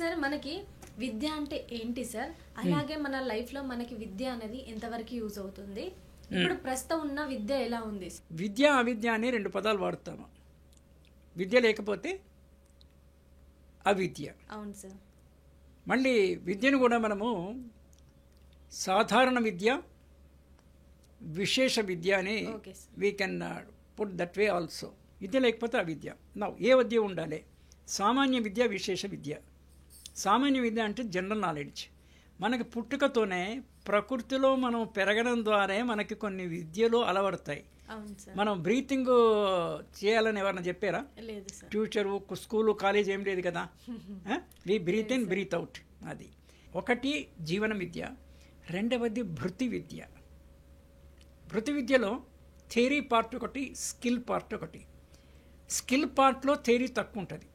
Sir మనకి విద్య అంటే ఏంటి సార్, అలాగే మన లైఫ్ లో మనకి విద్య అనేది ఎంతవరకు యూజ్ అవుతుంది, ఇప్పుడు ప్రస్తుతం ఉన్న విద్య ఎలా ఉంది? విద్య అవిద్య అని రెండు పదాలు వాడుతాము. విద్య లేకపోతే అవిద్య. అవును సార్. మళ్ళీ విద్యను కూడా మనము సాధారణ విద్య, విశేష విద్య అని we can put that way also. విద్య లేకపోతే అవిద్య. ఏ విద్య ఉండాలి? సామాన్య విద్య, విశేష విద్య. సామాన్య విద్య అంటే జనరల్ నాలెడ్జ్. మనకి పుట్టుకతోనే ప్రకృతిలో మనం పెరగడం ద్వారా మనకి కొన్ని విద్యలు అలవడతాయి. మనం బ్రీతింగ్ చేయాలని ఎవరైనా చెప్పారా? ఫ్యూచరు స్కూలు కాలేజ్ ఏం లేదు కదా. We breathe in breathe out. అది ఒకటి జీవన విద్య. రెండవది భృతి విద్య. భృతి విద్యలో థియరీ పార్ట్ ఒకటి, స్కిల్ పార్ట్ ఒకటి. స్కిల్ పార్ట్లో థియరీ తక్కువ ఉంటుంది.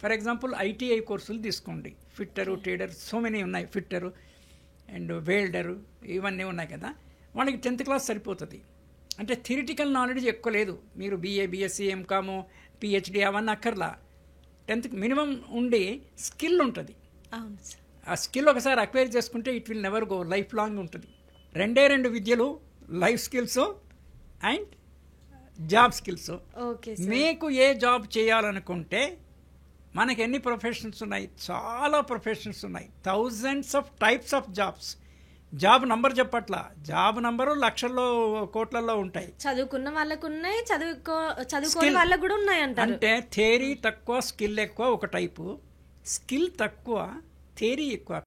ఫర్ ఎగ్జాంపుల్ ఐటీఐ కోర్సులు తీసుకోండి. ఫిట్టరు, ట్రేడర్, సో మెనీ ఉన్నాయి. ఫిట్టరు అండ్ వెల్డరు ఇవన్నీ ఉన్నాయి కదా. వాళ్ళకి 10th క్లాస్ సరిపోతుంది. అంటే థియరిటికల్ నాలెడ్జ్ ఎక్కువ లేదు. మీరు బీఏ, బీఎస్సీ, ఎంకాము, పిహెచ్డి అవన్నీ అక్కర్లా. 10th మినిమం ఉండి స్కిల్ ఉంటుంది. ఆ స్కిల్ ఒకసారి అక్వైర్ చేసుకుంటే it will never go, life long ఉంటుంది. రెండు విద్యలు, life skills and job skills. మీకు ఏ జాబ్ చేయాలనుకుంటే మనకి ఎన్ని ప్రొఫెషన్స్ ఉన్నాయి? చాలా ప్రొఫెషన్స్ ఉన్నాయి. Thousands of types of jobs. Job number చెప్పట్లా, జాబ్ నంబరు లక్షల్లో కోట్లలో ఉంటాయి. చదువుకున్న వాళ్ళకు ఉన్నాయి, చదువుకోని వాళ్ళకు కూడా ఉన్నాయి అంటారు. అంటే థియరీ తక్కువ, స్కిల్ ఎక్కువ ఒక టైపు. స్కిల్ తక్కువ, థియరీ ఎక్కువ.